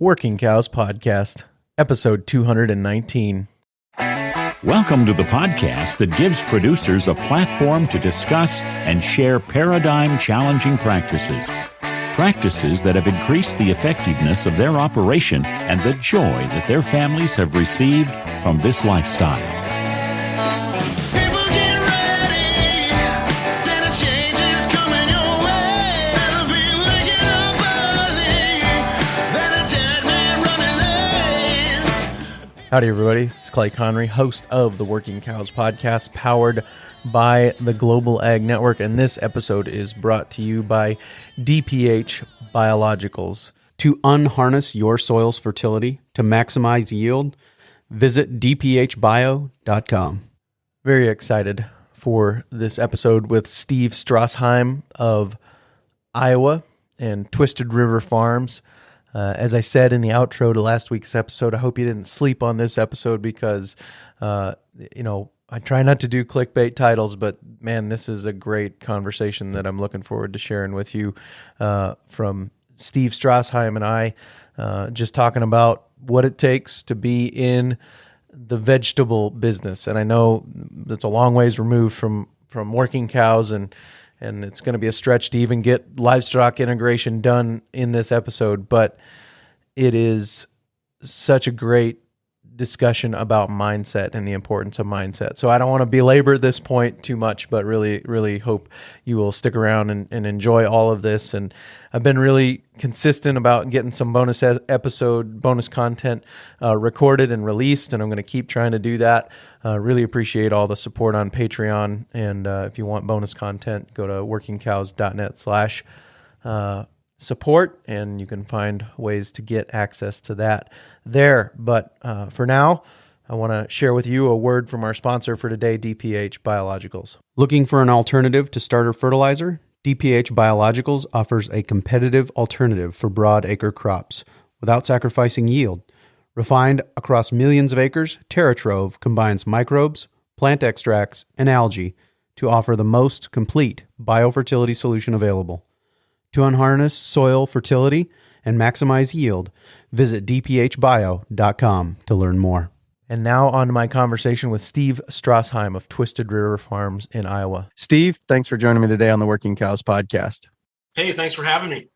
Working Cows Podcast, episode 219. Welcome to the podcast that gives producers a platform to discuss and share paradigm-challenging practices. Practices that have increased the effectiveness of their operation and the joy that their families have received from this lifestyle. Howdy, everybody. It's Clay Connery, host of the Working Cows Podcast, powered by the Global Ag Network, and this episode is brought to you by DPH Biologicals. To unharness your soil's fertility to maximize yield, visit dphbio.com. Very excited for this episode with Steve Strasheim of Iowa and Twisted River Farms. As I said in the outro to last week's episode, I hope you didn't sleep on this episode because, I try not to do clickbait titles, but man, this is a great conversation that I'm looking forward to sharing with you from Steve Strasheim and I, just talking about what it takes to be in the vegetable business. And I know that's a long ways removed from working cows, and it's going to be a stretch to even get livestock integration done in this episode, but it is such a great discussion about mindset and the importance of mindset. So I don't want to belabor this point too much, but really, really hope you will stick around and enjoy all of this. And I've been really consistent about getting some bonus content recorded and released, and I'm going to keep trying to do that. Really appreciate all the support on Patreon. And if you want bonus content, go to workingcows.net/support, and you can find ways to get access to that there. But for now, I want to share with you a word from our sponsor for today, DPH Biologicals. Looking for an alternative to starter fertilizer? DPH Biologicals offers a competitive alternative for broad acre crops without sacrificing yield. Refined across millions of acres, TerraTrove combines microbes, plant extracts, and algae to offer the most complete biofertility solution available. To unharness soil fertility and maximize yield, visit dphbio.com to learn more. And now on to my conversation with Steve Strasheim of Twisted River Farms in Iowa. Steve, thanks for joining me today on the Working Cows Podcast. Hey, thanks for having me.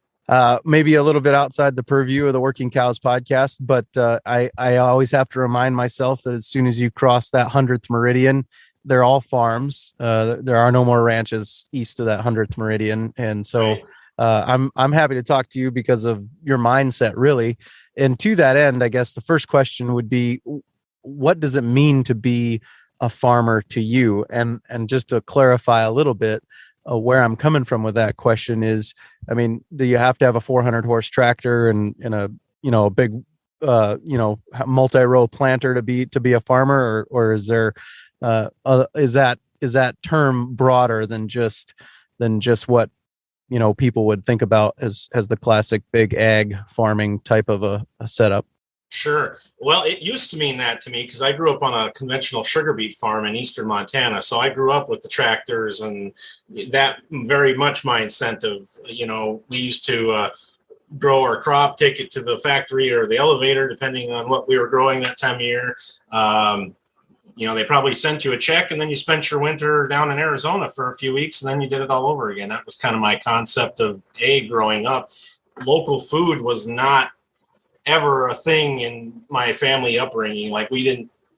Maybe a little bit outside the purview of the Working Cows Podcast, but I always have to remind myself that as soon as you cross that 100th meridian, they're all farms. There are no more ranches east of that 100th meridian. And so I'm happy to talk to you because of your mindset, really. And to that end, I guess the first question would be, what does it mean to be a farmer to you? And just to clarify a little bit, where I'm coming from with that question is, I mean, do you have to have a 400 horse tractor and a big multi-row planter to be a farmer, or is there is that term broader than just what people would think about as the classic big ag farming type of a setup? Sure. Well, it used to mean that to me because I grew up on a conventional sugar beet farm in eastern Montana. So I grew up with the tractors and that very much my incentive. We used to grow our crop, take it to the factory or the elevator, depending on what we were growing that time of year. They probably sent you a check and then you spent your winter down in Arizona for a few weeks and then you did it all over again. That was kind of my concept of growing up. Local food was not ever a thing in my family upbringing. Like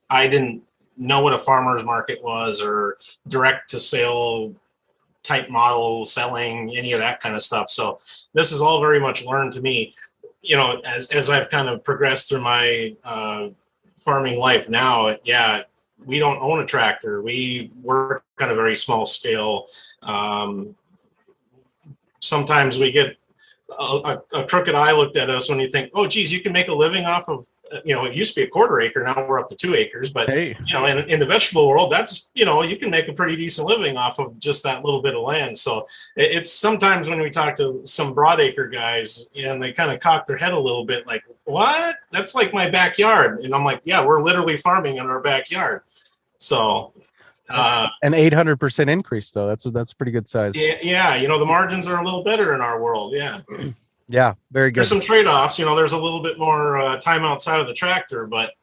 I didn't know what a farmer's market was or direct to sale type model selling, any of that kind of stuff. So this is all very much learned to me, as I've kind of progressed through my farming life now. Yeah, we don't own a tractor. We work on a very small scale. Sometimes we get a crooked eye looked at us when you think, oh, geez, you can make a living off of, it used to be a quarter acre. Now we're up to 2 acres. But, hey, in the vegetable world, that's, you can make a pretty decent living off of just that little bit of land. So it's sometimes when we talk to some broad acre guys and they kind of cock their head a little bit like, what? That's like my backyard. And I'm like, yeah, we're literally farming in our backyard. So an 800% increase though. That's a pretty good size. Yeah. The margins are a little better in our world. Yeah. Yeah, very There's good. some trade-offs. There's a little bit more time outside of the tractor, but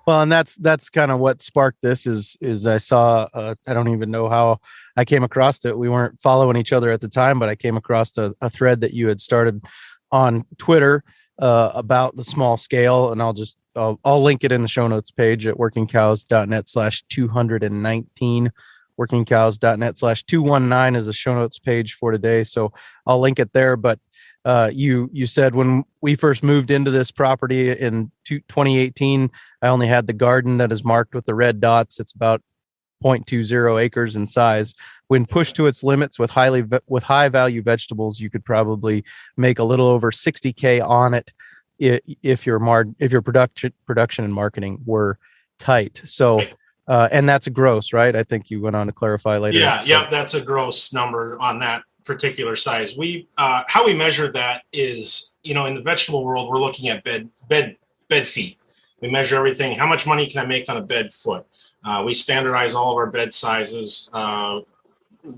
Well, and that's kind of what sparked this is I saw I don't even know how I came across it. We weren't following each other at the time, but I came across a thread that you had started on Twitter about the small scale, and I'll link it in the show notes page at workingcows.net/219. Workingcows.net/219 is the show notes page for today, so I'll link it there. But you said when we first moved into this property in 2018, I only had the garden that is marked with the red dots. It's about 0.20 acres in size. When pushed to its limits with high value vegetables, you could probably make a little over 60K on it if your production and marketing were tight. So, and that's gross, right? I think you went on to clarify later. Yeah, that's a gross number on that particular size. We how we measure that is, in the vegetable world, we're looking at bed feet. We measure everything. How much money can I make on a bed foot? We standardize all of our bed sizes.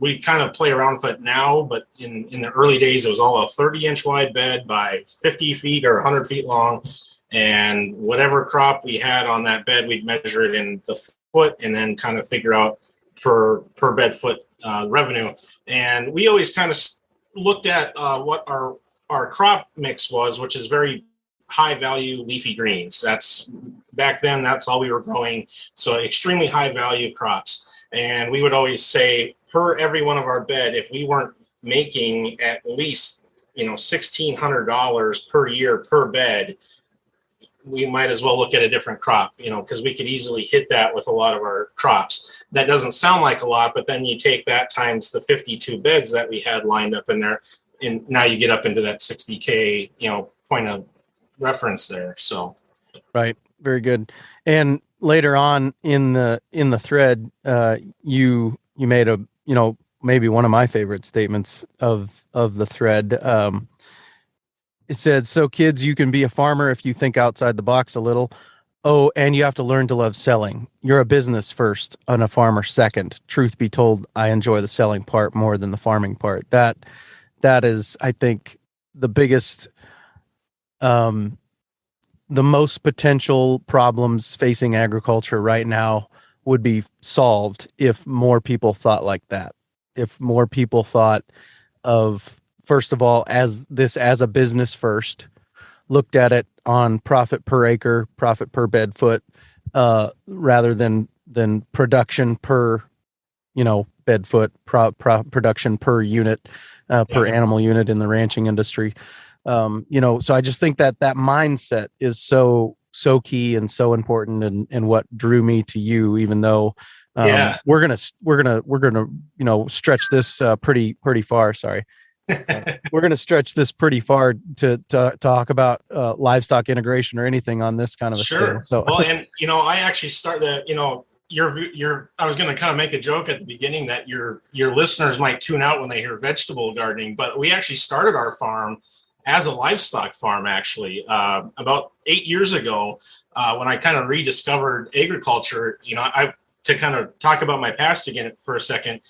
We kind of play around with it now, but in the early days, it was all a 30-inch wide bed by 50 feet or 100 feet long. And whatever crop we had on that bed, we'd measure it in the foot and then kind of figure out per bed foot revenue. And we always kind of looked at what our crop mix was, which is very high value leafy greens. Back then, that's all we were growing. So extremely high value crops. And we would always say per every one of our bed, if we weren't making at least, $1,600 per year per bed, we might as well look at a different crop, because we could easily hit that with a lot of our crops. That doesn't sound like a lot, but then you take that times the 52 beds that we had lined up in there, and now you get up into that 60K, point of reference there. So, right, very good. And later on in the thread, you made a maybe one of my favorite statements of the thread. It said, "So kids, you can be a farmer if you think outside the box a little. Oh, and you have to learn to love selling. You're a business first and a farmer second. Truth be told, I enjoy the selling part more than the farming part." That is, I think, the biggest, the most potential problems facing agriculture right now would be solved if more people thought like that. If more people thought of, first of all, as a business first, looked at it on profit per acre, profit per bed foot, rather than production per, bed foot, production per unit, per animal unit in the ranching industry. So I just think that mindset is so key and so important, and what drew me to you, even though we're gonna stretch this pretty far. Sorry. We're going to stretch this pretty far to talk about livestock integration or anything on this kind of a scale. So, well, and I actually started I was going to kind of make a joke at the beginning that your listeners might tune out when they hear vegetable gardening, but we actually started our farm as a livestock farm, actually, about 8 years ago, when I kind of rediscovered agriculture. To kind of talk about my past again for a second.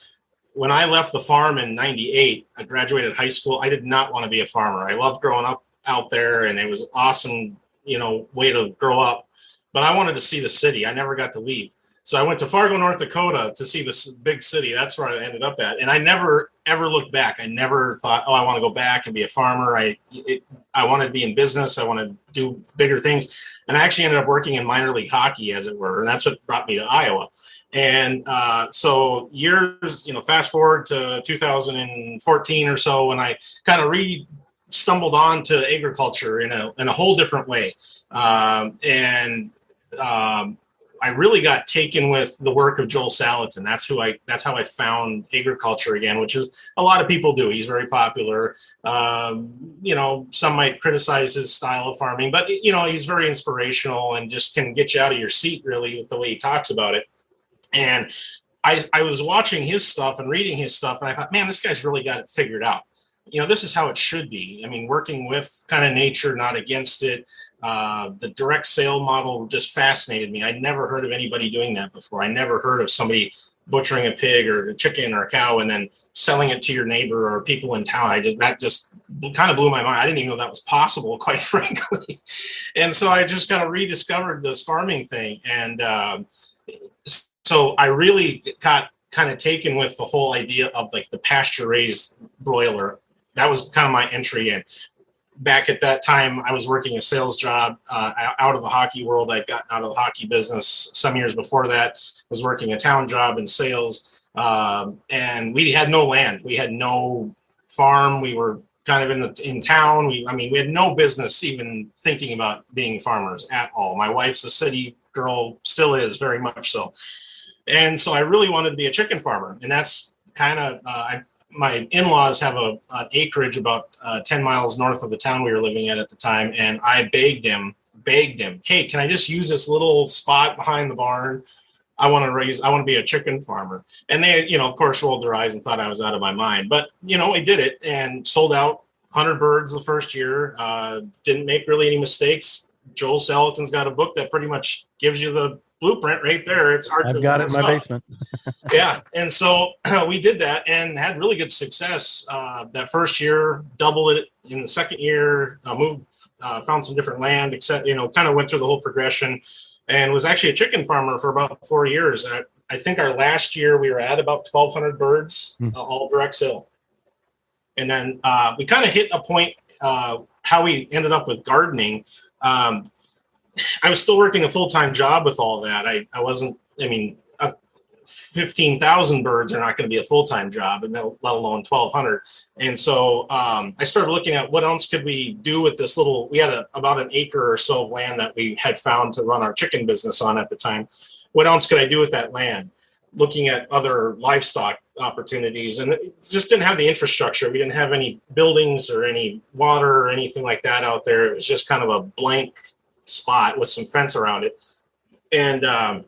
When I left the farm in 98, I graduated high school. I did not want to be a farmer. I loved growing up out there, and it was awesome, way to grow up. But I wanted to see the city. I never got to leave. So I went to Fargo, North Dakota to see this big city. That's where I ended up at. And I never, ever looked back. I never thought, I want to go back and be a farmer. I wanted to be in business. I want to do bigger things. And I actually ended up working in minor league hockey, as it were. And that's what brought me to Iowa. And so years, fast forward to 2014 or so, when I kind of stumbled on to agriculture in a whole different way. I really got taken with the work of Joel Salatin. That's how I found agriculture again, which is a lot of people do. He's very popular. Some might criticize his style of farming, but he's very inspirational and just can get you out of your seat, really, with the way he talks about it. And I was watching his stuff and reading his stuff, and I thought, man, this guy's really got it figured out. This is how it should be. I mean, working with kind of nature, not against it. The direct sale model just fascinated me. I'd never heard of anybody doing that before. I never heard of somebody butchering a pig or a chicken or a cow and then selling it to your neighbor or people in town. That just kind of blew my mind. I didn't even know that was possible, quite frankly. And so I just kind of rediscovered this farming thing. And so I really got kind of taken with the whole idea of like the pasture raised broiler. That was kind of my entry in. Back at that time, I was working a sales job out of the hockey world. I'd gotten out of the hockey business some years before that. I was working a town job in sales, and we had no land. We had no farm. We were kind of in town. We had no business even thinking about being farmers at all. My wife's a city girl, still is very much so. And so I really wanted to be a chicken farmer, and that's kind of my in-laws have an acreage about 10 miles north of the town we were living at the time. And I begged him, hey, can I just use this little spot behind the barn? I want to be a chicken farmer. And they, of course, rolled their eyes and thought I was out of my mind. But, I did it and sold out 100 birds the first year. Didn't make really any mistakes. Joel Salatin's got a book that pretty much gives you the blueprint right there. It's hard. I've got it in my basement. Yeah. And so we did that and had really good success. That first year, doubled it. In the second year, moved, found some different land, except, kind of went through the whole progression and was actually a chicken farmer for about 4 years. I think our last year we were at about 1,200 birds, all direct sale. And then we kind of hit a point, how we ended up with gardening. I was still working a full-time job with all that. I wasn't, 15,000 birds are not going to be a full-time job, and let alone 1,200. And so I started looking at what else could we do with this we had about an acre or so of land that we had found to run our chicken business on at the time. What else could I do with that land? Looking at other livestock opportunities, and it just didn't have the infrastructure. We didn't have any buildings or any water or anything like that out there. It was just kind of a blank spot with some fence around it. And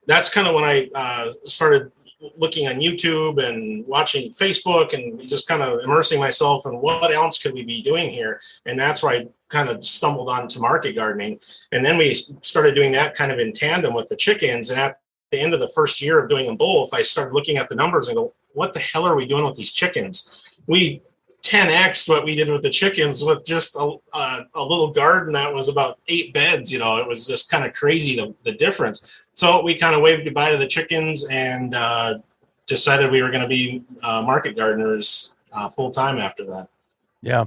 that's kind of when I started looking on YouTube and watching Facebook and just kind of immersing myself in what else could we be doing here. And that's where I kind of stumbled onto market gardening. And then we started doing that kind of in tandem with the chickens. And at the end of the first year of doing them both, I started looking at the numbers and go, what the hell are we doing with these chickens? We 10x what we did with the chickens with just a little garden that was about 8 beds. It was just kind of crazy, the difference. So we kind of waved goodbye to the chickens and decided we were going to be market gardeners full time after that. Yeah,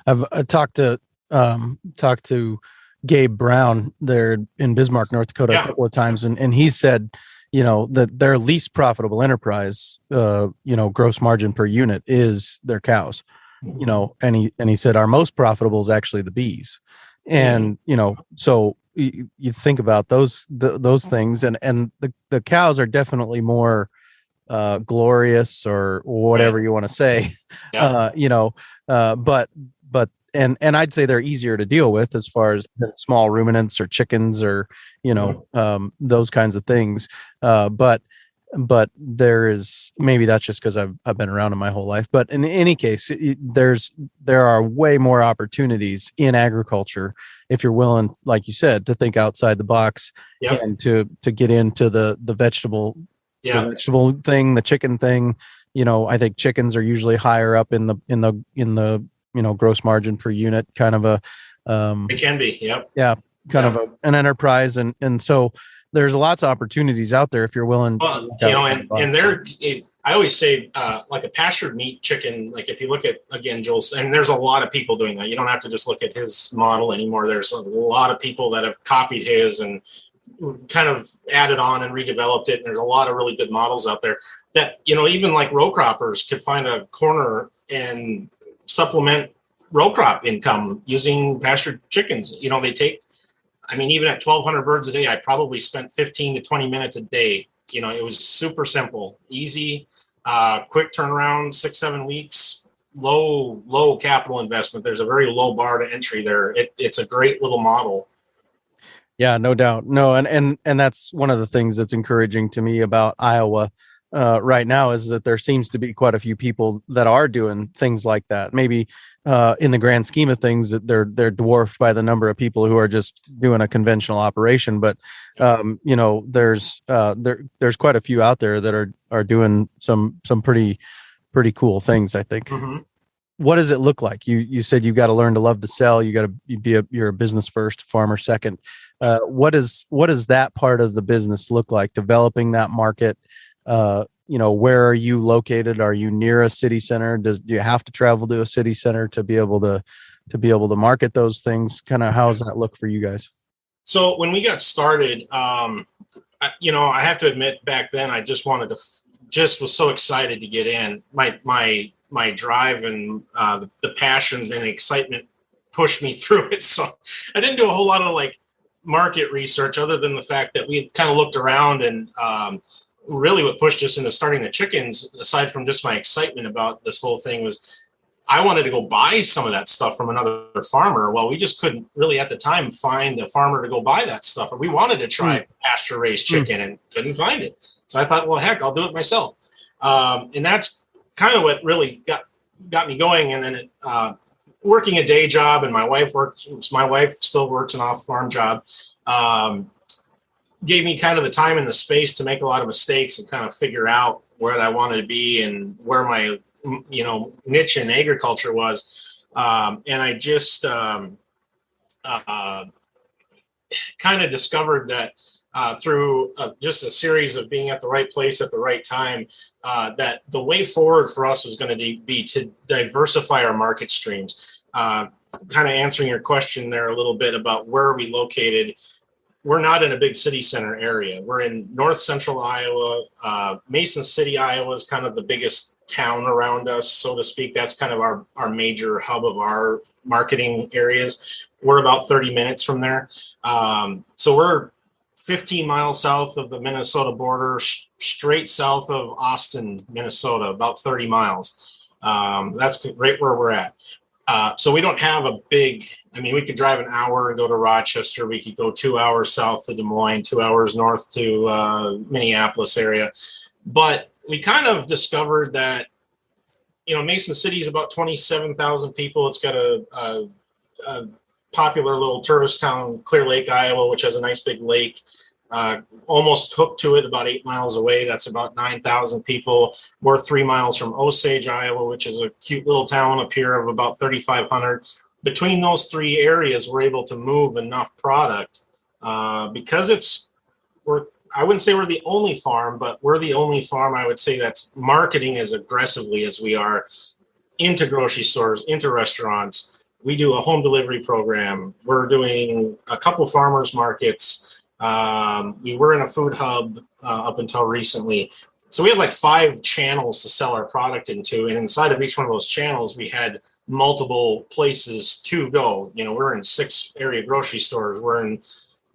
I've talked to Gabe Brown there in Bismarck, North Dakota, a couple of times, and he said, that their least profitable enterprise, gross margin per unit is their cows. And he said our most profitable is actually the bees. And so you think about those things, and the cows are definitely more glorious or whatever you want to say. But I'd say they're easier to deal with as far as small ruminants or chickens or those kinds of things. But there is, maybe that's just because I've been around it my whole life. But in any case, there are way more opportunities in agriculture if you're willing, like you said, to think outside the box and to get into the vegetable, the vegetable thing, the chicken thing. I think chickens are usually higher up in the gross margin per unit, kind of a it can be, of an enterprise, and so there's lots of opportunities out there if you're willing. I always say, like a pastured meat chicken, like if you look at, again, Joel's, and there's a lot of people doing that. You don't have to just look at his model anymore. There's a lot of people that have copied his and kind of added on and redeveloped it. And there's a lot of really good models out there that, even like row croppers could find a corner and supplement row crop income using pastured chickens. They take, even at 1,200 birds a day, I probably spent 15 to 20 minutes a day. It was super simple, easy, quick turnaround, 6-7 weeks, low capital investment. There's a very low bar to entry there. It's a great little model. Yeah, no doubt. No. And that's one of the things that's encouraging to me about Iowa right now is that there seems to be quite a few people that are doing things like that. Maybe in the grand scheme of things, that they're dwarfed by the number of people who are just doing a conventional operation. But there's quite a few out there that are doing some pretty cool things, I think. Mm-hmm. what does it look like? You said you've got to learn to love to sell. You're a business first, farmer second. What does that part of the business look like? Developing that market. Where are you located? Are you near a city center? Do you have to travel to a city center to be able to market those things? Kind of how does that look for you guys? So when we got started, I have to admit back then I just wanted to, just was so excited to get in. My drive and the passion and the excitement pushed me through it. So I didn't do a whole lot of like market research other than the fact that we had kind of looked around and really what pushed us into starting the chickens, aside from just my excitement about this whole thing, was I wanted to go buy some of that stuff from another farmer. Well, we just couldn't really at the time find a farmer to go buy that stuff. Or we wanted to try pasture raised chicken and couldn't find it. So I thought, well, heck, I'll do it myself. And that's kind of what really got me going. And then working a day job, and my wife still works an off farm job. Gave me kind of the time and the space to make a lot of mistakes and kind of figure out where I wanted to be and where my niche in agriculture was. And I just kind of discovered that through just a series of being at the right place at the right time, that the way forward for us was going to be to diversify our market streams. Kind of answering your question there a little bit about where are we located. We're not in a big city center area. We're in north central Iowa. Mason City, Iowa is kind of the biggest town around us, so to speak. That's kind of our major hub of our marketing areas. We're about 30 minutes from there. So we're 15 miles south of the Minnesota border, straight south of Austin, Minnesota, about 30 miles. That's right where we're at. So we don't have a big, we could drive an hour and go to Rochester. We could go 2 hours south to Des Moines, 2 hours north to Minneapolis area. But we kind of discovered that, Mason City is about 27,000 people. It's got a popular little tourist town, Clear Lake, Iowa, which has a nice big lake. Almost hooked to it, about 8 miles away. That's about 9,000 people. We're 3 miles from Osage, Iowa, which is a cute little town up here of about 3,500. Between those three areas, we're able to move enough product because I wouldn't say we're the only farm, but we're the only farm, I would say, that's marketing as aggressively as we are into grocery stores, into restaurants. We do a home delivery program. We're doing a couple farmers markets. We were in a food hub up until recently. So we had like 5 channels to sell our product into. And inside of each one of those channels, we had multiple places to go. We're in 6 area grocery stores.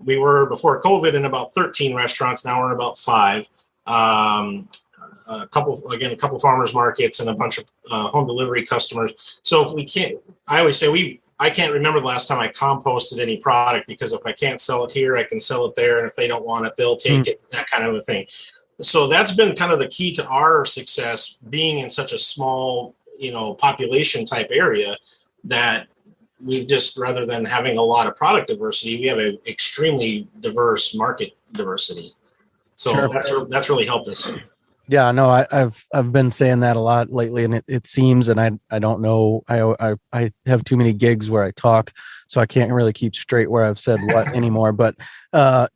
We were before COVID in about 13 restaurants. Now we're in about 5. A couple farmers markets and a bunch of home delivery customers. So if we can't, I always say I can't remember the last time I composted any product, because if I can't sell it here, I can sell it there. And if they don't want it, they'll take it, that kind of a thing. So that's been kind of the key to our success, being in such a small, population type area, that we've just, rather than having a lot of product diversity, we have an extremely diverse market diversity. So sure. That's really helped us. Yeah, no, I've been saying that a lot lately, and it seems, and I don't know, I have too many gigs where I talk, so I can't really keep straight where I've said what anymore. But I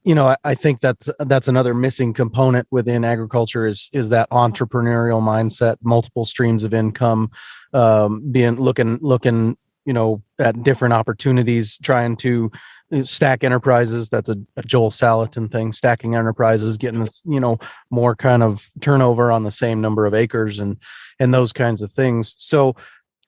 think that's another missing component within agriculture is that entrepreneurial mindset, multiple streams of income, looking at different opportunities, trying to stack enterprises. That's a Joel Salatin thing, stacking enterprises, getting this, more kind of turnover on the same number of acres and those kinds of things. So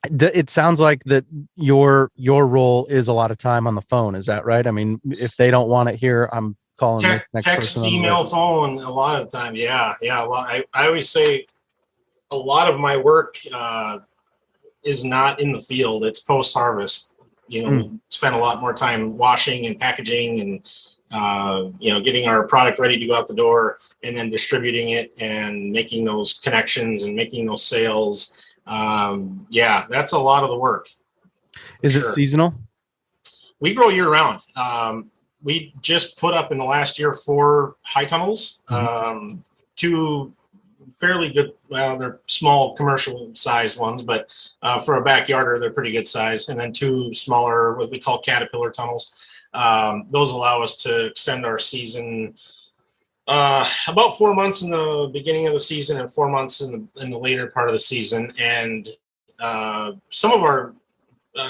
it sounds like that your role is a lot of time on the phone. Is that right? If they don't want it here, I'm calling next text, person, email, phone, a lot of the time. Yeah. Well, I always say a lot of my work is not in the field. It's post-harvest. We spend a lot more time washing and packaging and, getting our product ready to go out the door, and then distributing it and making those connections and making those sales. That's a lot of the work. Is it seasonal? We grow year round. We just put up in the last year 4 high tunnels, 2 fairly good. Well, they're small commercial size ones, but for a backyarder, they're pretty good size. And then two smaller, what we call caterpillar tunnels. Those allow us to extend our season about 4 months in the beginning of the season and 4 months in the later part of the season. And some of our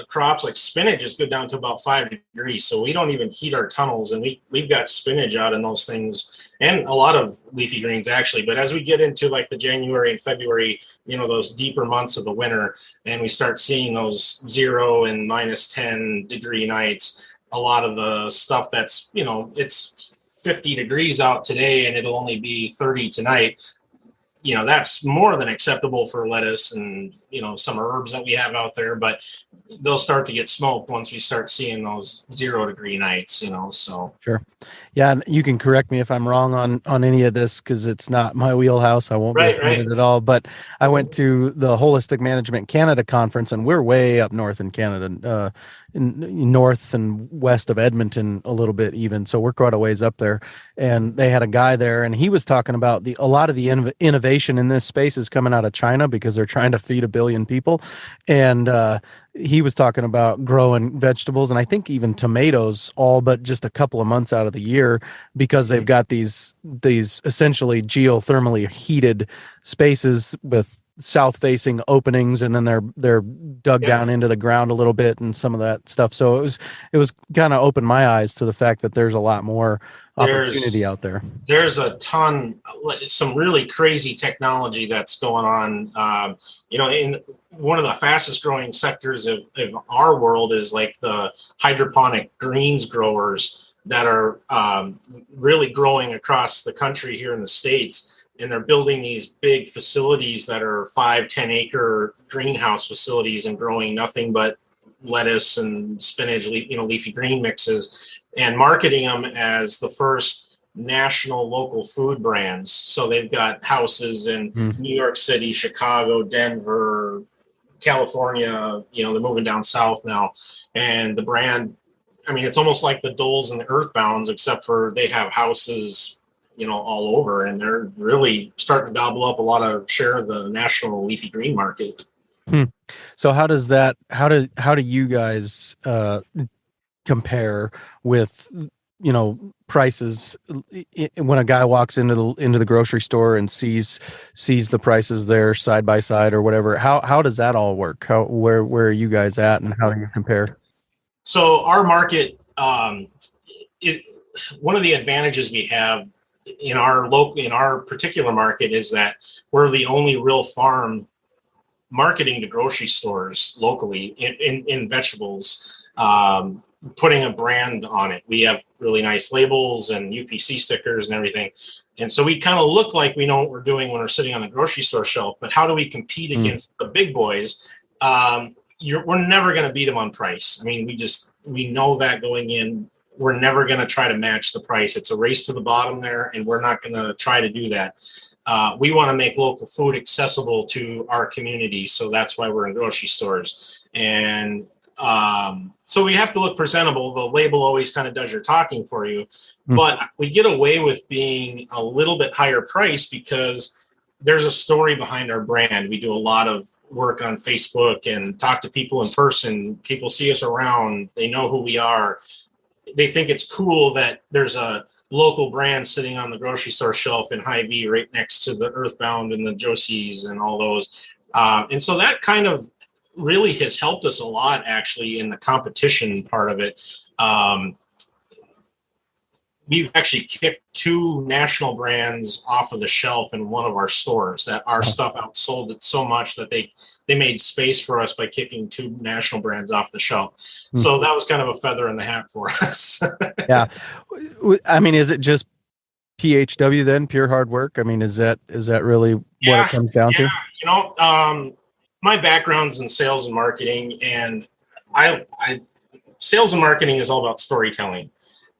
crops like spinach is good down to about 5 degrees. So we don't even heat our tunnels, and we've got spinach out in those things and a lot of leafy greens actually. But as we get into like the January and February, those deeper months of the winter, and we start seeing those 0 and -10 degree nights, a lot of the stuff that's, it's 50 degrees out today and it'll only be 30 tonight. That's more than acceptable for lettuce and, some herbs that we have out there, but they'll start to get smoked once we start seeing those 0 degree nights, so. Sure. Yeah. And you can correct me if I'm wrong on any of this, because it's not my wheelhouse. I won't be offended at all, but I went to the Holistic Management Canada conference, and we're way up north in Canada, north and west of Edmonton a little bit even. So we're quite a ways up there. And they had a guy there, and he was talking about a lot of the innovation in this space is coming out of China because they're trying to feed 1 billion people. And he was talking about growing vegetables and I think even tomatoes all but just a couple of months out of the year, because they've got these essentially geothermally heated spaces with south facing openings, and then they're dug down into the ground a little bit and some of that stuff. So it was kind of opened my eyes to the fact that there's a lot more opportunity out there. There's a ton, some really crazy technology that's going on. In one of the fastest growing sectors of our world is like the hydroponic greens growers that are really growing across the country here in the States. And they're building these big facilities that are 5-10 acre greenhouse facilities and growing nothing but lettuce and spinach, leafy green mixes, and marketing them as the first national local food brands. So they've got houses in New York City, Chicago, Denver, California. They're moving down south now. And the brand, it's almost like the Doles and the Earthbounds, except for they have houses all over, and they're really starting to gobble up a lot of share of the national leafy green market. So how do you guys compare with prices when a guy walks into the grocery store and sees the prices there side by side or whatever? How does that all work? Where are you guys at, and how do you compare? So our market, one of the advantages we have in our particular market is that we're the only real farm marketing to grocery stores locally in vegetables, putting a brand on it. We have really nice labels and UPC stickers and everything. And so we kind of look like we know what we're doing when we're sitting on the grocery store shelf, but how do we compete against the big boys? We're never going to beat them on price. We know that going in. We're never going to try to match the price. It's a race to the bottom there, and we're not going to try to do that. We want to make local food accessible to our community, so that's why we're in grocery stores. And so we have to look presentable. The label always kind of does your talking for you, but we get away with being a little bit higher price because there's a story behind our brand. We do a lot of work on Facebook and talk to people in person. People see us around. They know who we are. They think it's cool that there's a local brand sitting on the grocery store shelf in Hy-Vee right next to the Earthbound and the Josie's and all those. And so that kind of really has helped us a lot, actually, in the competition part of it. We've actually kicked 2 national brands off of the shelf in one of our stores, that our stuff outsold it so much that they made space for us by kicking 2 national brands off the shelf. So that was kind of a feather in the hat for us. Yeah. Is it just PHW then, pure hard work? Is that really what it comes down to? My background's in sales and marketing, and sales and marketing is all about storytelling.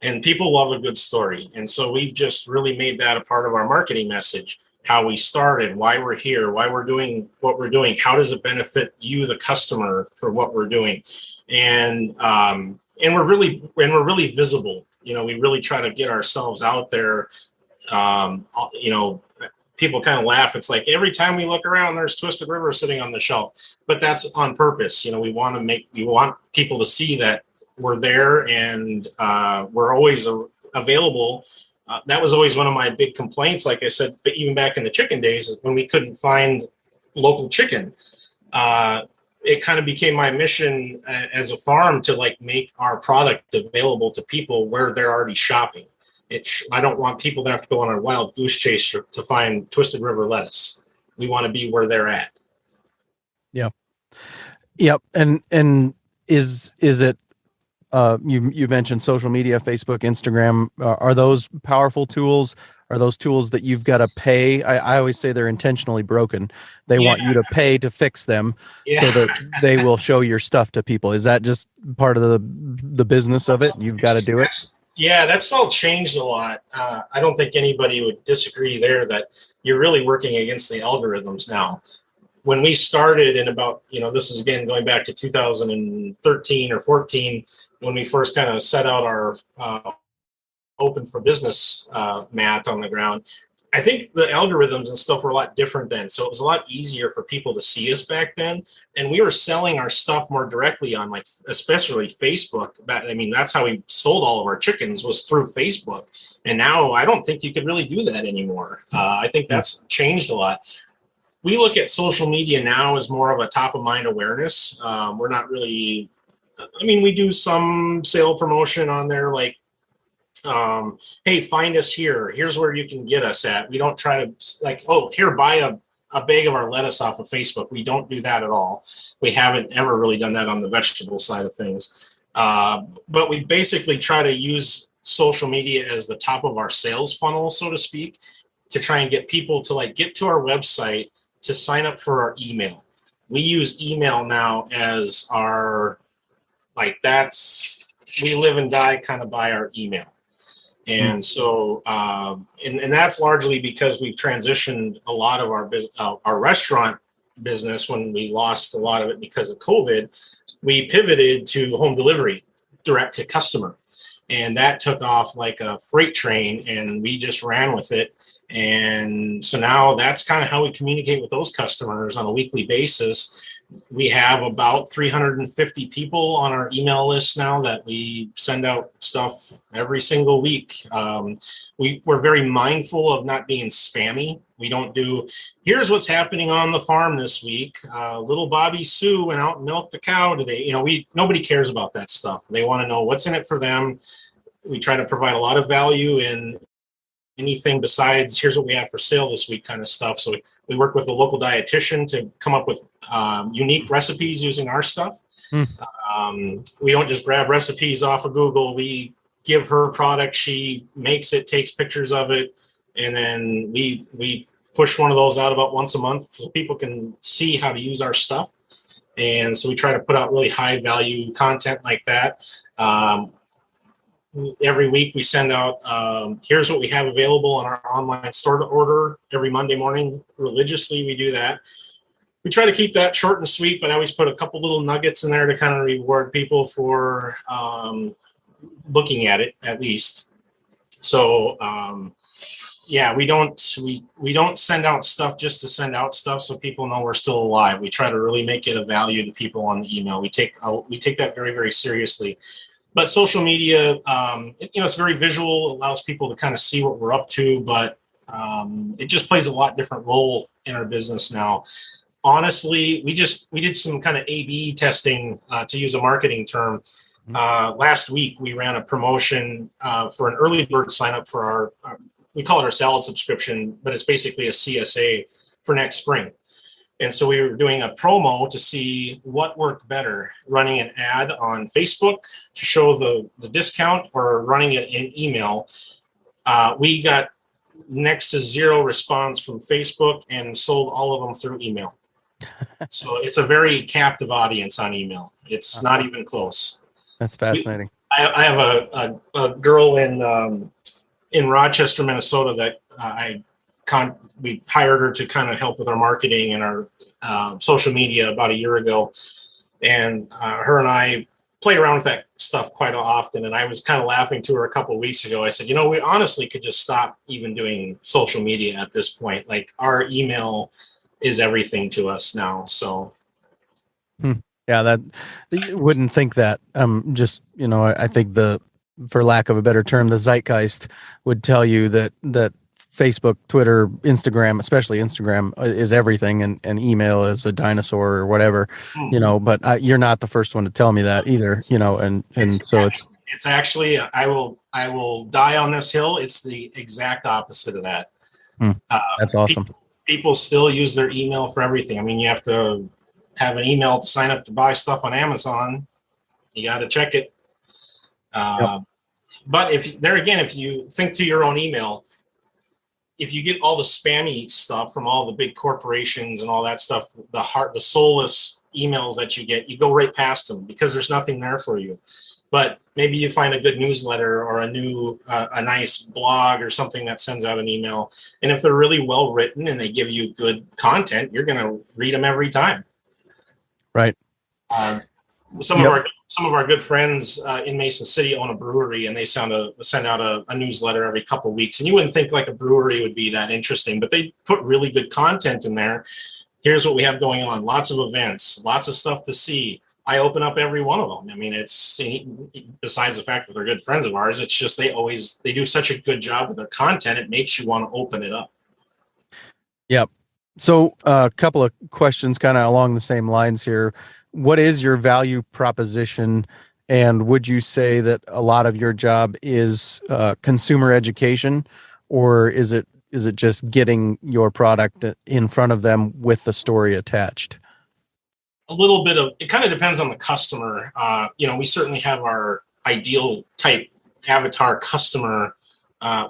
And people love a good story. And so we've just really made that a part of our marketing message, how we started, why we're here, why we're doing what we're doing, how does it benefit you, the customer, for what we're doing. And we're really visible. We really try to get ourselves out there, people kind of laugh. It's like every time we look around, there's Twisted River sitting on the shelf, but that's on purpose. We want people to see that we're there, and we're always available. That was always one of my big complaints. Like I said, but even back in the chicken days, when we couldn't find local chicken, it kind of became my mission as a farm to make our product available to people where they're already shopping. I don't want people to have to go on a wild goose chase to find Twisted River lettuce. We want to be where they're at. Yeah. Yep. And is it, you mentioned social media, Facebook, Instagram, are those powerful tools? Are those tools that you've got to pay? I always say they're intentionally broken. They want you to pay to fix them so that they will show your stuff to people. Is that just part of the business of it? You've got to do it. Yeah, that's all changed a lot. I don't think anybody would disagree there that you're really working against the algorithms now. When we started in about, this is again going back to 2013 or 14, when we first kind of set out our open for business mat on the ground, I think the algorithms and stuff were a lot different then. So it was a lot easier for people to see us back then. And we were selling our stuff more directly on especially Facebook. That's how we sold all of our chickens, was through Facebook. And now I don't think you could really do that anymore. I think that's changed a lot. We look at social media now as more of a top of mind awareness. We're not really, we do some sale promotion on there, hey, find us here. Here's where you can get us at. We don't try to here, buy a bag of our lettuce off of Facebook. We don't do that at all. We haven't ever really done that on the vegetable side of things. But we basically try to use social media as the top of our sales funnel, so to speak, to try and get people to get to our website to sign up for our email. We use email now as our, we live and die kind of by our email. And so, and that's largely because we've transitioned a lot of our restaurant business. When we lost a lot of it because of COVID, we pivoted to home delivery, direct to customer. And that took off like a freight train, and we just ran with it. And so now that's kind of how we communicate with those customers on a weekly basis. We have about 350 people on our email list now that we send out stuff every single week. We're very mindful of not being spammy. We don't do, here's what's happening on the farm this week. Little Bobby Sue went out and milked the cow today. Nobody cares about that stuff. They want to know what's in it for them. We try to provide a lot of value in anything besides here's what we have for sale this week kind of stuff. So we work with a local dietitian to come up with unique recipes using our stuff. We don't just grab recipes off of Google. We give her product, she makes it, takes pictures of it, and then we push one of those out about once a month so people can see how to use our stuff. And so we try to put out really high value content like that. Every week we send out, here's what we have available on our online store to order. Every Monday morning, religiously, we do that. We try to keep that short and sweet, but I always put a couple little nuggets in there to kind of reward people for looking at it, at least. So, we don't send out stuff just to send out stuff so people know we're still alive. We try to really make it a value to people on the email. We take that very, very seriously. But social media, it's very visual, allows people to kind of see what we're up to, but it just plays a lot different role in our business now. Honestly, we did some kind of A/B testing, to use a marketing term. Last week, we ran a promotion for an early bird sign up for we call it our salad subscription, but it's basically a CSA for next spring. And so we were doing a promo to see what worked better, running an ad on Facebook to show the discount or running it in email. We got next to zero response from Facebook and sold all of them through email. So it's a very captive audience on email. It's not even close. That's fascinating. I have a girl in Rochester, Minnesota that we hired her to kind of help with our marketing and our social media about a year ago. And her and I play around with that stuff quite often. And I was kind of laughing to her a couple of weeks ago. I said, we honestly could just stop even doing social media at this point. Like, our email is everything to us now. So. Yeah, that you wouldn't think that. Just, I think for lack of a better term, the zeitgeist would tell you that Facebook, Twitter, Instagram, especially Instagram, is everything, and email is a dinosaur or whatever, But you're not the first one to tell me that either, It's actually, I will die on this hill. It's the exact opposite of that. That's awesome. People still use their email for everything. I mean, you have to have an email to sign up to buy stuff on Amazon. You got to check it. Yep. But if you think to your own email, if you get all the spammy stuff from all the big corporations and all that stuff, the soulless emails that you get, you go right past them because there's nothing there for you. But maybe you find a good newsletter or a nice blog or something that sends out an email. And if they're really well written and they give you good content, you're going to read them every time. Right. Some of our good friends in Mason City own a brewery, and they send out a newsletter every couple of weeks. And you wouldn't think like a brewery would be that interesting, but they put really good content in there. Here's what we have going on: lots of events, lots of stuff to see. I open up every one of them. I mean, it's, besides the fact that they're good friends of ours, it's just they do such a good job with their content. It makes you want to open it up. Yep. So a couple of questions kind of along the same lines here. What is your value proposition? And would you say that a lot of your job is consumer education, or is it just getting your product in front of them with the story attached? A little bit of it. Kind of depends on the customer. We certainly have our ideal type avatar customer.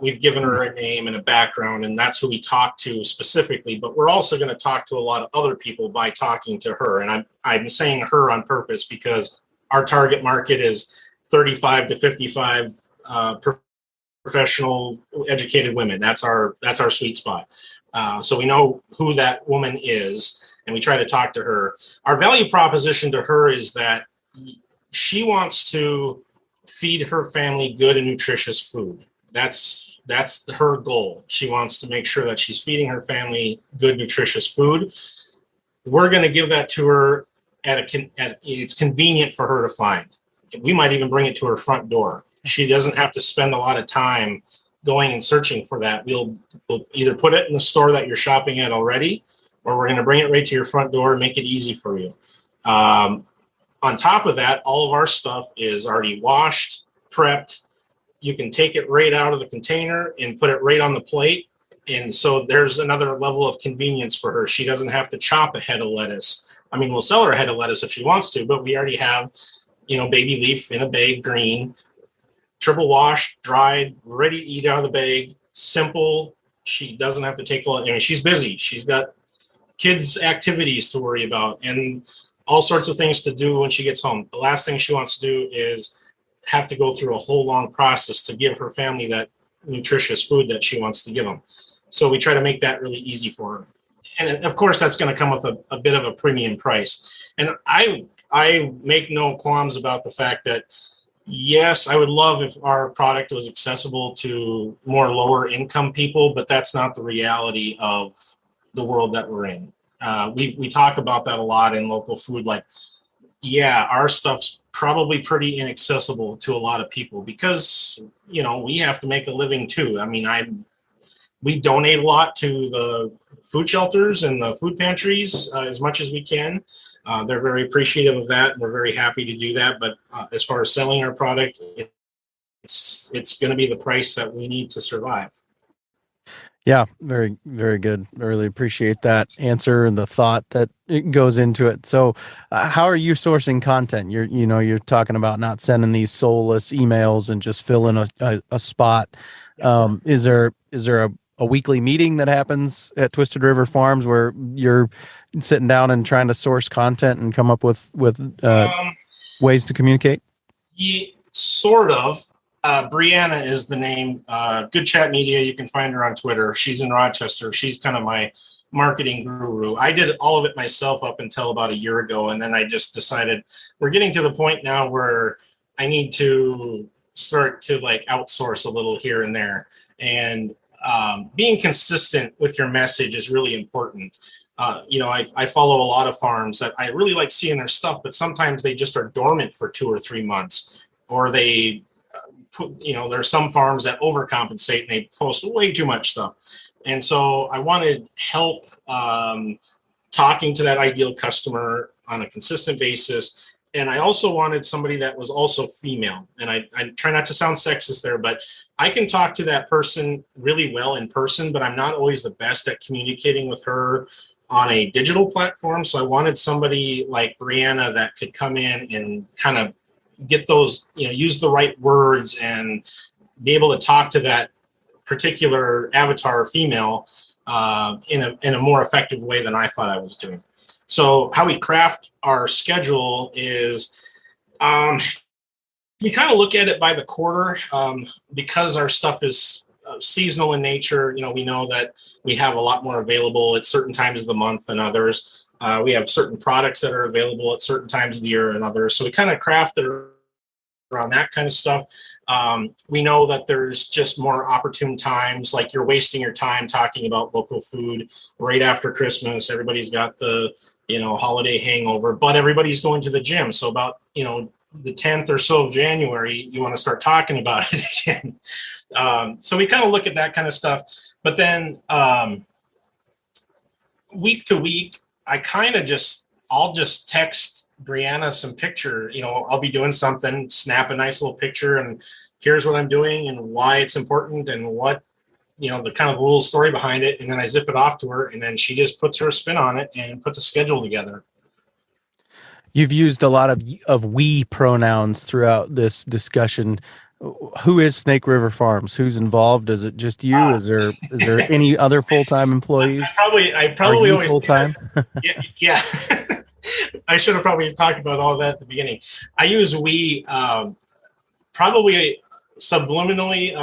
We've given her a name and a background, and that's who we talk to specifically. But we're also going to talk to a lot of other people by talking to her. And I'm saying her on purpose because our target market is 35 to 55 professional, educated women. That's our sweet spot. So we know who that woman is, and we try to talk to her. Our value proposition to her is that she wants to feed her family good and nutritious food. That's her goal. She wants to make sure that she's feeding her family good, nutritious food. We're going to give that to her it's convenient for her to find. We might even bring it to her front door. She doesn't have to spend a lot of time going and searching for that. We'll either put it in the store that you're shopping at already, or we're going to bring it right to your front door and make it easy for you. On top of that, all of our stuff is already washed, prepped. You can take it right out of the container and put it right on the plate. And so there's another level of convenience for her. She doesn't have to chop a head of lettuce. I mean, we'll sell her a head of lettuce if she wants to, but we already have, baby leaf in a bag, green, triple washed, dried, ready to eat out of the bag, simple. She doesn't have to take a lot. She's busy. She's got kids' activities to worry about and all sorts of things to do when she gets home. The last thing she wants to do is have to go through a whole long process to give her family that nutritious food that she wants to give them. So we try to make that really easy for her. And of course, that's going to come with a bit of a premium price. And I make no qualms about the fact that, yes, I would love if our product was accessible to more lower income people, but that's not the reality of the world that we're in. We talk about that a lot in local food. Like, yeah, our stuff's probably pretty inaccessible to a lot of people because, we have to make a living too. I mean, we donate a lot to the food shelters and the food pantries as much as we can. They're very appreciative of that, and we're very happy to do that. But as far as selling our product, it's going to be the price that we need to survive. Yeah, very, very good. I really appreciate that answer and the thought that it goes into it. So, how are you sourcing content? You're talking about not sending these soulless emails and just filling a spot. Is there a weekly meeting that happens at Twisted River Farms where you're sitting down and trying to source content and come up with ways to communicate? Yeah, sort of. Brianna is the name. Good Chat Media. You can find her on Twitter. She's in Rochester. She's kind of my marketing guru. I did all of it myself up until about a year ago. And then I just decided we're getting to the point now where I need to start to like outsource a little here and there. And being consistent with your message is really important. I follow a lot of farms that I really like seeing their stuff, but sometimes they just are dormant for 2 or 3 months, or they there's some farms that overcompensate and they post way too much stuff. And so I wanted help talking to that ideal customer on a consistent basis. And I also wanted somebody that was also female. And I try not to sound sexist there, but I can talk to that person really well in person, but I'm not always the best at communicating with her on a digital platform. So I wanted somebody like Brianna that could come in and kind of get those, use the right words and be able to talk to that particular avatar female in a more effective way than I thought I was doing. So how we craft our schedule is we kind of look at it by the quarter because our stuff is seasonal in nature. We know that we have a lot more available at certain times of the month than others. We have certain products that are available at certain times of the year and others. So we kind of craft it around that kind of stuff. We know that there's just more opportune times, like you're wasting your time talking about local food right after Christmas. Everybody's got the, holiday hangover, but everybody's going to the gym. So about, the 10th or so of January, you want to start talking about it again. So we kind of look at that kind of stuff. But then week to week, I'll just text Brianna some picture. I'll be doing something, snap a nice little picture, and here's what I'm doing and why it's important and what, the kind of little story behind it. And then I zip it off to her, and then she just puts her spin on it and puts a schedule together. You've used a lot of we pronouns throughout this discussion. Who is Snake River Farms? Who's involved? Is it just you? Is there any other full-time employees? I probably always full-time. Yeah. I should have probably talked about all that at the beginning. I use we probably subliminally,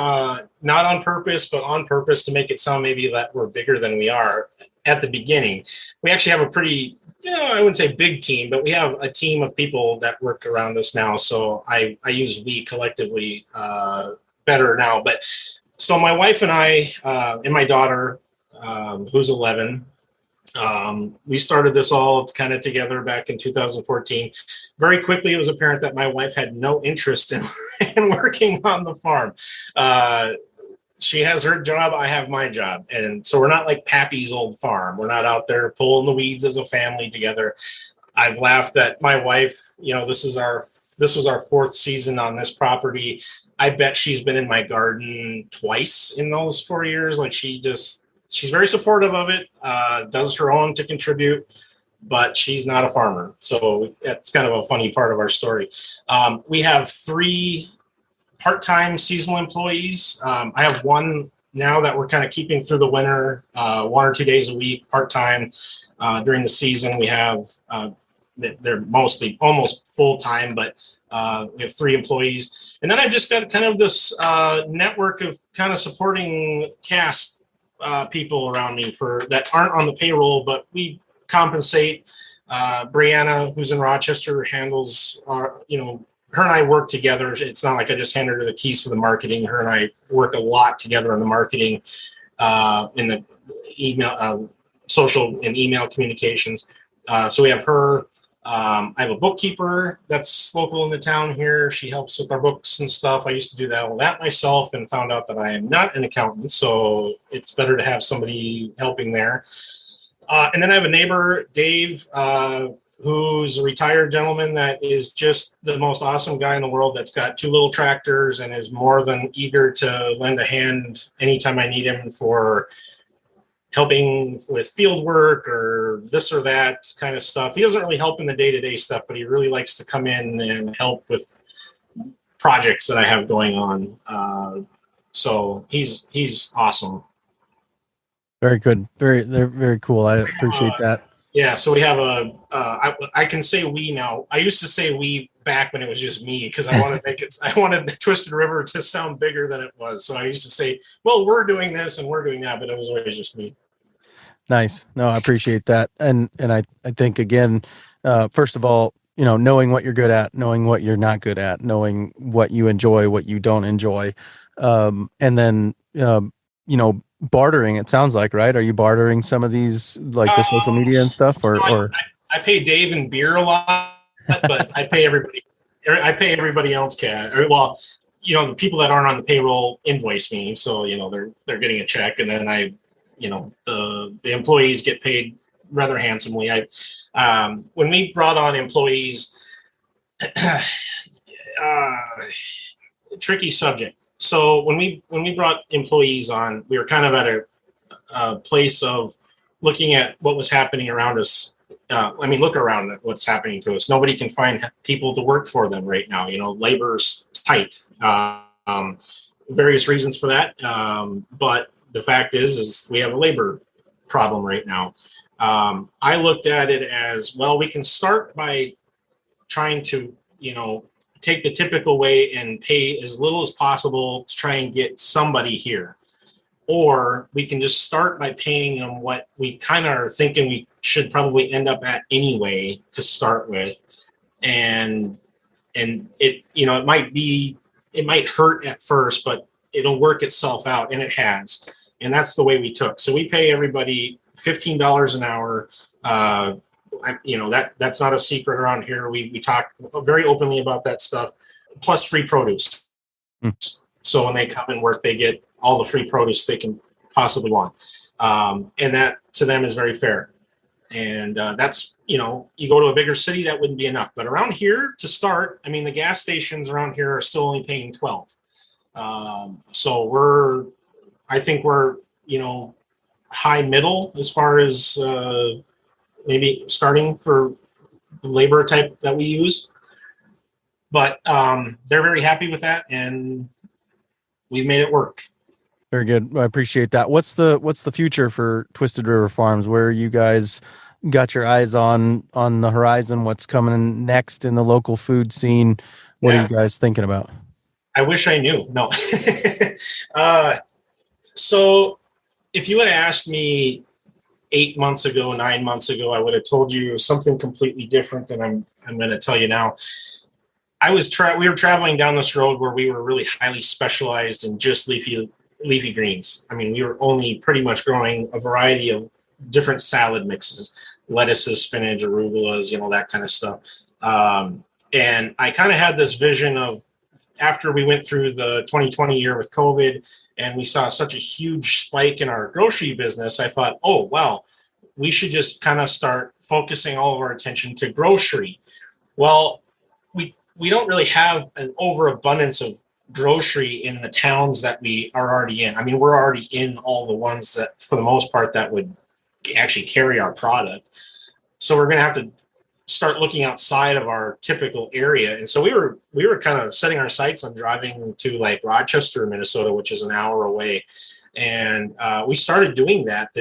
not on purpose, but on purpose to make it sound maybe that we're bigger than we are at the beginning. We actually have a pretty, I wouldn't say big team, but we have a team of people that work around us now. So I use we collectively better now. But so my wife and I and my daughter, who's 11, we started this all kind of together back in 2014. Very quickly, it was apparent that my wife had no interest in working on the farm. She has her job, I have my job. And so we're not like Pappy's old farm. We're not out there pulling the weeds as a family together. I've laughed at my wife. This was our fourth season on this property. I bet she's been in my garden twice in those 4 years. Like she's very supportive of it, does her own to contribute, but she's not a farmer. So that's kind of a funny part of our story. We have 3 part-time seasonal employees. I have one now that we're kind of keeping through the winter, 1 or 2 days a week, part-time. During the season, we have, they're mostly almost full-time, but we have 3 employees. And then I've just got kind of this network of kind of supporting cast people around me that aren't on the payroll, but we compensate. Brianna, who's in Rochester, handles her and I work together. It's not like I just hand her the keys for the marketing. Her and I work a lot together on the marketing, in the email, social and email communications. So we have her. I have a bookkeeper that's local in the town here. She helps with our books and stuff. I used to do all that myself and found out that I am not an accountant, so it's better to have somebody helping there. And then I have a neighbor, Dave, who's a retired gentleman that is just the most awesome guy in the world, that's got 2 little tractors and is more than eager to lend a hand anytime I need him for helping with field work or this or that kind of stuff. He doesn't really help in the day-to-day stuff, but he really likes to come in and help with projects that I have going on. So he's awesome. Very good. They're very cool. I appreciate that. Yeah. So we have I can say we now. I used to say we back when it was just me, because I wanted Twisted River to sound bigger than it was. So I used to say, well, we're doing this and we're doing that, but it was always just me. Nice. No, I appreciate that. And I think, again, first of all, knowing what you're good at, knowing what you're not good at, knowing what you enjoy, what you don't enjoy. And then, bartering, it sounds like, right? Are you bartering some of these, like the social media and stuff, or? I pay Dave in beer a lot, but I pay everybody. I pay everybody else cash. Well, the people that aren't on the payroll invoice me, so they're getting a check, and then the employees get paid rather handsomely. When we brought on employees, tricky subject. So when we brought employees on, we were kind of at a place of looking at what was happening around us. Look around at what's happening to us. Nobody can find people to work for them right now. Labor's tight. Various reasons for that. But the fact is we have a labor problem right now. I looked at it as, well, we can start by trying to, take the typical way and pay as little as possible to try and get somebody here. Or we can just start by paying them what we kind of are thinking we should probably end up at anyway to start with. And it, it might hurt at first, but it'll work itself out, and it has. And that's the way we took. So we pay everybody $15 an hour. That's not a secret around here. We talk very openly about that stuff, plus free produce. So when they come and work, they get all the free produce they can possibly want. And that to them is very fair. And that's, you go to a bigger city, that wouldn't be enough. But around here to start, the gas stations around here are still only paying 12. So I think we're, high middle as far as maybe starting for the labor type that we use. But they're very happy with that, and we've made it work. Very good. I appreciate that. What's the future for Twisted River Farms? Where you guys got your eyes on the horizon? What's coming next in the local food scene? What are you guys thinking about? I wish I knew. No. So if you had asked me 8 months ago, 9 months ago, I would have told you something completely different than I'm going to tell you now. We were traveling down this road where we were really highly specialized in just leafy greens. We were only pretty much growing a variety of different salad mixes, lettuces, spinach, arugulas, that kind of stuff. And I kind of had this vision of, after we went through the 2020 year with COVID and we saw such a huge spike in our grocery business, I thought, oh, well, we should just kind of start focusing all of our attention to grocery. Well, we don't really have an overabundance of grocery in the towns that we are already in. We're already in all the ones that, for the most part, that would actually carry our product. So we're going to have to start looking outside of our typical area. And so we were kind of setting our sights on driving to like Rochester, Minnesota, which is an hour away. And we started doing that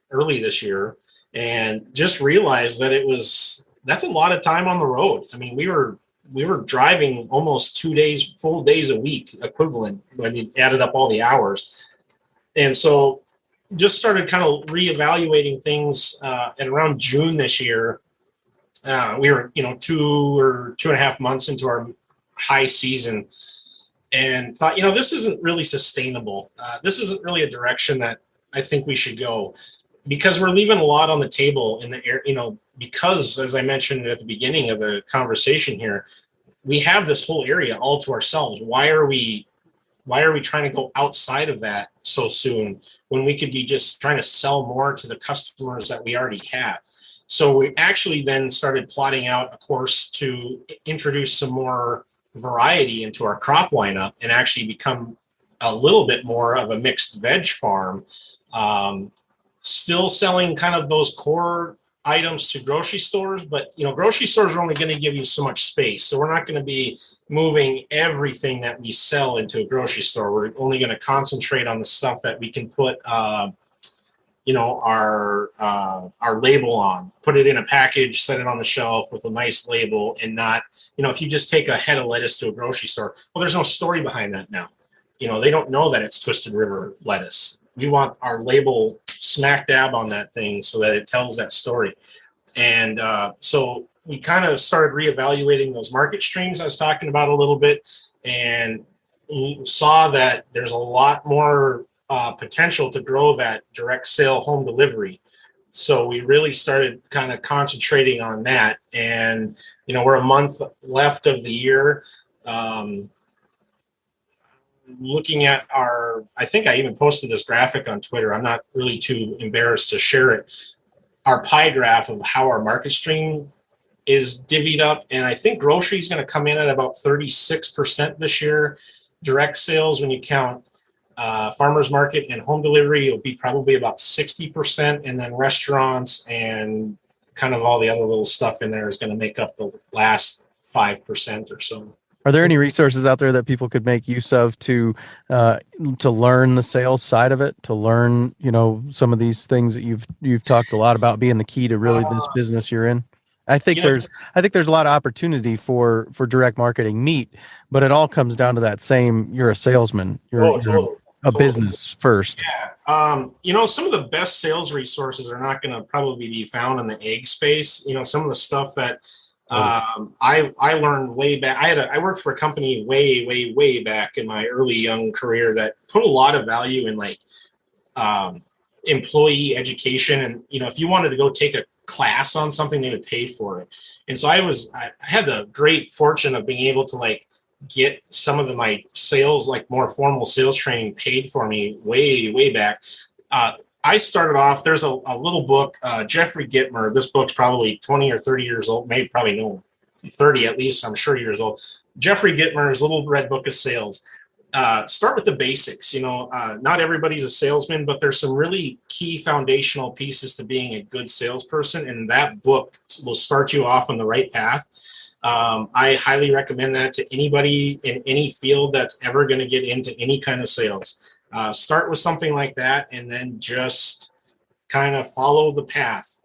early this year, and just realized that that's a lot of time on the road. We were driving almost 2 days, full days a week equivalent when you added up all the hours. And so just started kind of reevaluating things at around June this year. We were, 2 or 2.5 months into our high season, and thought, this isn't really sustainable. This isn't really a direction that I think we should go, because we're leaving a lot on the table in the air, because, as I mentioned at the beginning of the conversation here, we have this whole area all to ourselves. Why are we trying to go outside of that so soon when we could be just trying to sell more to the customers that we already have? So we actually then started plotting out a course to introduce some more variety into our crop lineup and actually become a little bit more of a mixed veg farm, still selling kind of those core items to grocery stores, but grocery stores are only going to give you so much space. So we're not going to be moving everything that we sell into a grocery store. We're only going to concentrate on the stuff that we can put our label on, put it in a package, set it on the shelf with a nice label, and not, if you just take a head of lettuce to a grocery store, well, there's no story behind that now. They don't know that it's Twisted River lettuce. We want our label smack dab on that thing so that it tells that story. And so we kind of started reevaluating those market streams I was talking about a little bit, and we saw that there's a lot more potential to grow that direct sale home delivery. So we really started kind of concentrating on that. And, we're a month left of the year. Looking at I think I even posted this graphic on Twitter. I'm not really too embarrassed to share it. Our pie graph of how our market stream is divvied up. And I think grocery is going to come in at about 36% this year. Direct sales, when you count farmers market and home delivery, it'll be probably about 60%. And then restaurants and kind of all the other little stuff in there is going to make up the last 5% or so. Are there any resources out there that people could make use of to learn the sales side of it, to learn, some of these things that you've talked a lot about being the key to really this business you're in? I think there's a lot of opportunity for direct marketing meet, but it all comes down to that same, you're a salesman, you're a business first. Yeah. Some of the best sales resources are not going to probably be found in the egg space. Some of the stuff that I learned way back. I worked for a company way back in my early young career that put a lot of value in like employee education. And, if you wanted to go take a class on something, they would pay for it. And so I had the great fortune of being able to like get some of my sales, like more formal sales training paid for me way back. I started off, there's a little book, Jeffrey Gitmer. This book's probably 20 or 30 years old, maybe probably no, 30 at least, I'm sure years old. Jeffrey Gitmer's Little Red Book of Sales. Start with the basics. Not everybody's a salesman, but there's some really key foundational pieces to being a good salesperson. And that book will start you off on the right path. I highly recommend that to anybody in any field that's ever going to get into any kind of sales. Start with something like that and then just kind of follow the path.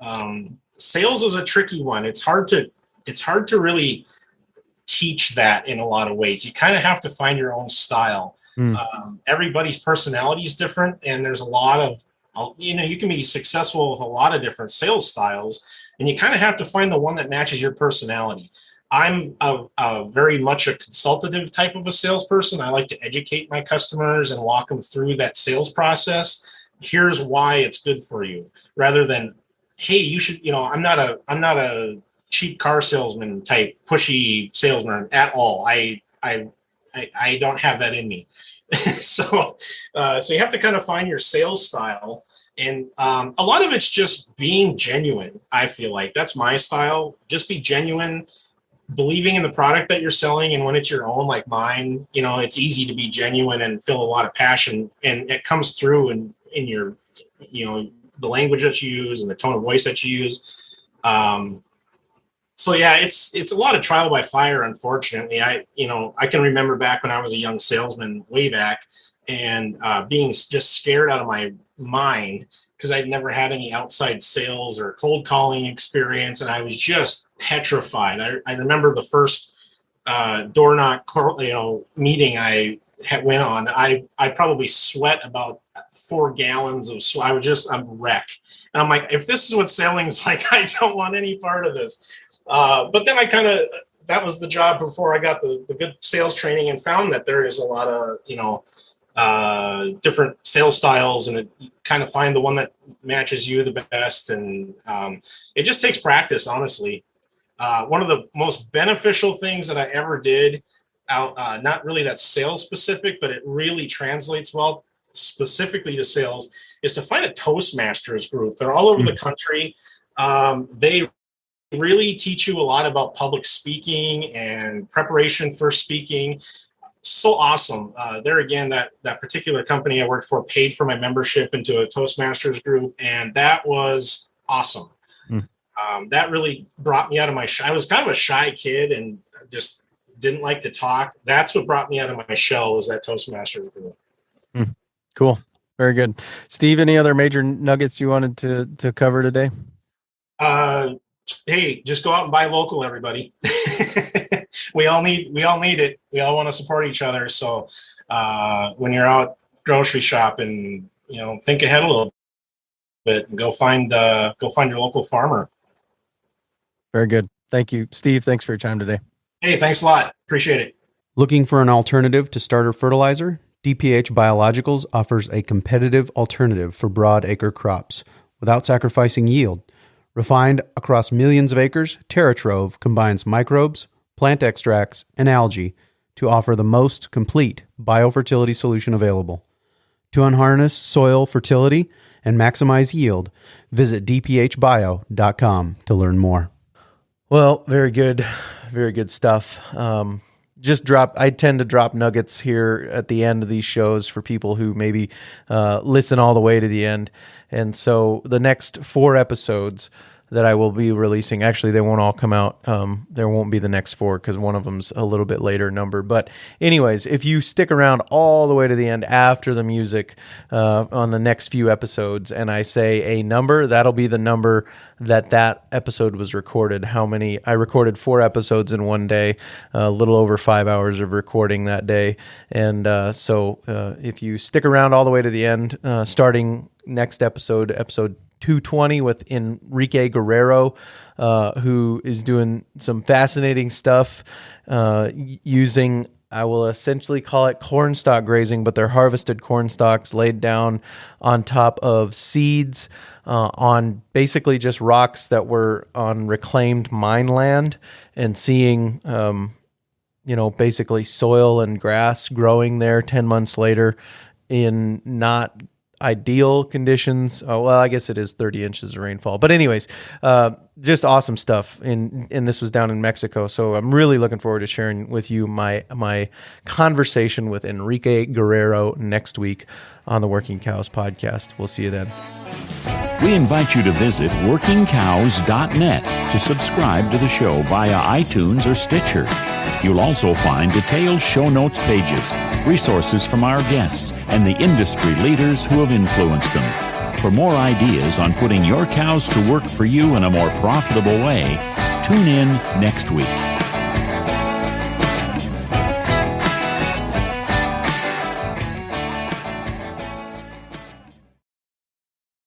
Sales is a tricky one. It's hard to really teach that in a lot of ways. You kind of have to find your own style. Everybody's personality is different, and there's a lot of, you can be successful with a lot of different sales styles, and you kind of have to find the one that matches your personality. I'm a very much a consultative type of a salesperson. I like to educate my customers and walk them through that sales process. Here's why it's good for you, rather than, hey, you should, I'm not a cheap car salesman type pushy salesman at all. I don't have that in me. So you have to kind of find your sales style. And a lot of it's just being genuine. I feel like that's my style. Just be genuine, believing in the product that you're selling. And when it's your own, like mine, it's easy to be genuine and feel a lot of passion, and it comes through in your, the language that you use and the tone of voice that you use. So yeah, it's a lot of trial by fire. Unfortunately, I can remember back when I was a young salesman way back, and being just scared out of my mind because I'd never had any outside sales or cold calling experience, and I was just petrified. I remember the first door knock meeting I went on. I probably sweat about 4 gallons of sweat. I'm wrecked, and I'm like, if this is what selling is like, I don't want any part of this. But then that was the job before I got the good sales training, and found that there is a lot of, different sales styles, and you kind of find the one that matches you the best. And it just takes practice, honestly. One of the most beneficial things that I ever did, not really that sales specific, but it really translates well specifically to sales, is to find a Toastmasters group. They're all over the country. They really teach you a lot about public speaking and preparation for speaking. So awesome. There again, that particular company I worked for paid for my membership into a Toastmasters group, and that was awesome. That really brought me out of I was kind of a shy kid and just didn't like to talk. That's what brought me out of my shell, was that Toastmasters group. Cool. Very good. Steve, any other major nuggets you wanted to cover today? Hey, just go out and buy local, everybody. We all need it. We all want to support each other. So when you're out grocery shopping, think ahead a little bit and go find your local farmer. Very good. Thank you, Steve. Thanks for your time today. Hey, thanks a lot. Appreciate it. Looking for an alternative to starter fertilizer? DPH Biologicals offers a competitive alternative for broad acre crops without sacrificing yield. Refined across millions of acres, TerraTrove combines microbes, plant extracts, and algae to offer the most complete biofertility solution available. To unharness soil fertility and maximize yield, visit dphbio.com to learn more. Well, very good. Very good stuff. I tend to drop nuggets here at the end of these shows for people who maybe listen all the way to the end. And so the next 4 episodes that I will be releasing, actually, they won't all come out. There won't be the next 4 because one of them's a little bit later number. But anyways, if you stick around all the way to the end after the music on the next few episodes and I say a number, that'll be the number that episode was recorded. I recorded 4 episodes in one day, a little over 5 hours of recording that day. And so if you stick around all the way to the end, starting next episode 220 with Enrique Guerrero, who is doing some fascinating stuff using, I will essentially call it corn stalk grazing, but they're harvested corn stalks laid down on top of seeds on basically just rocks that were on reclaimed mine land, and seeing basically soil and grass growing there 10 months later in not ideal conditions. Oh, well, I guess it is 30 inches of rainfall. But anyways, just awesome stuff. And this was down in Mexico. So I'm really looking forward to sharing with you my conversation with Enrique Guerrero next week on the Working Cows podcast. We'll see you then. We invite you to visit workingcows.net to subscribe to the show via iTunes or Stitcher. You'll also find detailed show notes pages, resources from our guests, and the industry leaders who have influenced them. For more ideas on putting your cows to work for you in a more profitable way, tune in next week.